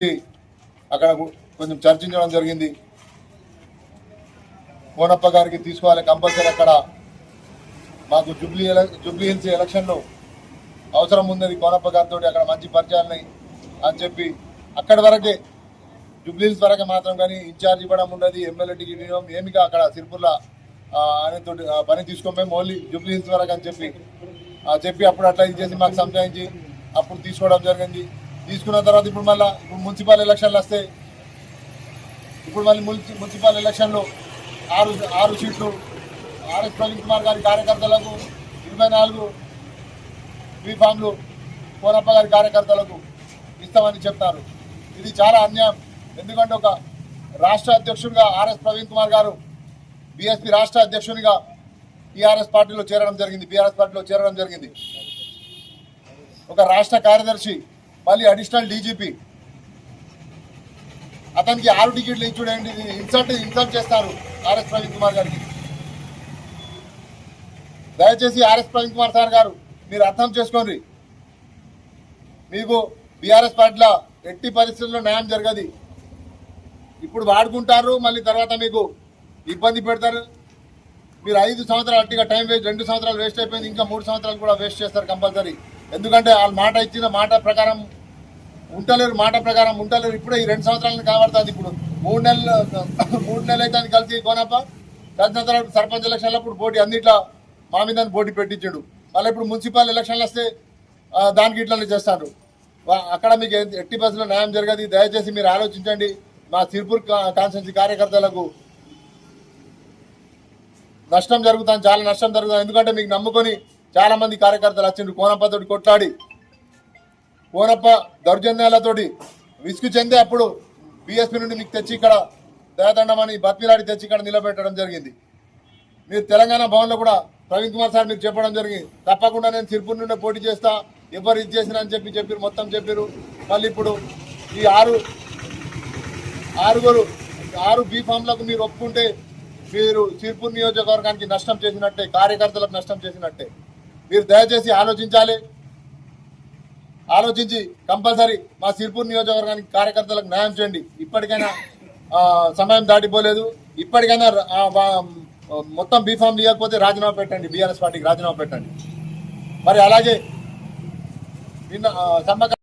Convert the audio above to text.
అక్కడ కొంచెం చర్చించడం జరిగింది. కోనప్ప గారికి తీసుకోవాలి కంపల్సరీ. అక్కడ మాకు జూబ్లీ హిల్స్ ఎలక్షన్లో అవసరం ఉన్నది కోనప్ప గారితో, అక్కడ మంచి పరిచయాలని అని చెప్పి అక్కడి వరకే జూబ్లీ హిల్స్ వరకే మాత్రం, కానీ ఇన్ఛార్జ్ ఇవ్వడం ఉండదు, ఎమ్మెల్యే టికెట్ ఇవ్వడం ఏమిగా అక్కడ సిరిపుర్ల ఆయనతో పని తీసుకోమే ఓన్లీ జూబ్లీ హిల్స్ వరకు అని చెప్పి అప్పుడు అట్లా ఇది చేసి మాకు సంజాయించి అప్పుడు తీసుకోవడం జరిగింది. తీసుకున్న తర్వాత ఇప్పుడు మున్సిపల్ ఎలక్షన్లు వస్తాయి. ఇప్పుడు మళ్ళీ మున్సిపల్ ఎలక్షన్లో 6 సీట్లు ఆర్ఎస్ ప్రవీణ్ కుమార్ గారి కార్యకర్తలకు, 24 బీఫామ్లు కోనప్ప గారి కార్యకర్తలకు ఇస్తామని చెప్తారు. ఇది చాలా అన్యాయం. ఎందుకంటే ఒక రాష్ట్ర అధ్యక్షుడిగా ఆర్ఎస్ ప్రవీణ్ కుమార్ గారు బీఎస్పీ రాష్ట్ర అధ్యక్షునిగా టీఆర్ఎస్ పార్టీలో చేరడం జరిగింది, బీఆర్ఎస్ పార్టీలో చేరడం జరిగింది. ఒక రాష్ట్ర కార్యదర్శి మళ్ళీ అడిషనల్ డీజీపీ, అతనికి 6 టికెట్లు ఇచ్చుడండి. ఇన్సల్ట్ చేస్తారు ఆర్ఎస్ ప్రవీణ్ కుమార్ గారికి. దయచేసి ఆర్ఎస్ ప్రవీణ్ కుమార్ సార్ గారు మీరు అర్థం చేసుకోండి. మీకు బీఆర్ఎస్ పార్టీలో ఎట్టి పరిస్థితుల్లో న్యాయం జరగదు. ఇప్పుడు వాడుకుంటారు, మళ్ళీ తర్వాత మీకు ఇబ్బంది పెడతారు. మీరు 5 సంవత్సరాలు అట్టిగా టైం వేస్ట్, 2 సంవత్సరాలు వేస్ట్ అయిపోయింది, ఇంకా 3 సంవత్సరాలు కూడా వేస్ట్ చేస్తారు కంపల్సరీ. ఎందుకంటే వాళ్ళు మాట ఇచ్చిన మాట ప్రకారం ఉండలేరు. ఇప్పుడే ఈ 2 సంవత్సరాలను కాబడుతుంది. ఇప్పుడు 3 నెలలు అయితే అని కలిసి కోనప్ప కలిసిన తర్వాత సర్పంచ్ ఎలక్షన్లు అప్పుడు పోటీ అన్నిట్లా మా మీద పోటీ పెట్టించాడు. మళ్ళీ ఇప్పుడు మున్సిపల్ ఎలక్షన్లు వస్తే దానికి ఇట్లనే చేస్తాడు. అక్కడ మీకు ఎట్టి పరిస్థితుల్లో న్యాయం జరగదు. దయచేసి మీరు ఆలోచించండి. మా సిర్పూర్ కాన్స్టిట్యున్సీ కార్యకర్తలకు నష్టం జరుగుతుంది, చాలా నష్టం జరుగుతుంది. ఎందుకంటే మీకు నమ్ముకొని చాలా మంది కార్యకర్తలు వచ్చిండ్రు. కోనప్పతోటి కొట్లాడి, కోనప్ప దౌర్జన్యాలతోటి విసుగు చెందే అప్పుడు బీఎస్పీ నుండి మీకు తెచ్చి ఇక్కడ దయాదండమని బతిమిలాడి తెచ్చి ఇక్కడ నిలబెట్టడం జరిగింది. మీరు తెలంగాణ భవన్లో కూడా ప్రవీణ్ కుమార్ సార్ మీకు చెప్పడం జరిగింది, తప్పకుండా నేను సిర్పూర్ నుండి పోటీ చేస్తా, ఎవరు ఇది చేసినా అని చెప్పారు, మొత్తం చెప్పారు. మళ్ళీ ఇప్పుడు ఈ 6 బీఫామ్లకు మీరు ఒప్పుకుంటే మీరు సిర్పూర్ నియోజకవర్గానికి నష్టం చేసినట్టే, కార్యకర్తలకు నష్టం చేసినట్టే. మీరు దయచేసి ఆలోచించి కంపల్సరీ మా సిర్పూర్ నియోజకవర్గానికి కార్యకర్తలకు న్యాయం చేయండి. ఇప్పటికైనా సమయం దాటిపోలేదు. ఇప్పటికైనా మొత్తం బీఫామ్ ఇవ్వకపోతే రాజీనామా పెట్టండి, బీఆర్ఎస్ పార్టీకి రాజీనామా పెట్టండి. మరి అలాగే నిన్న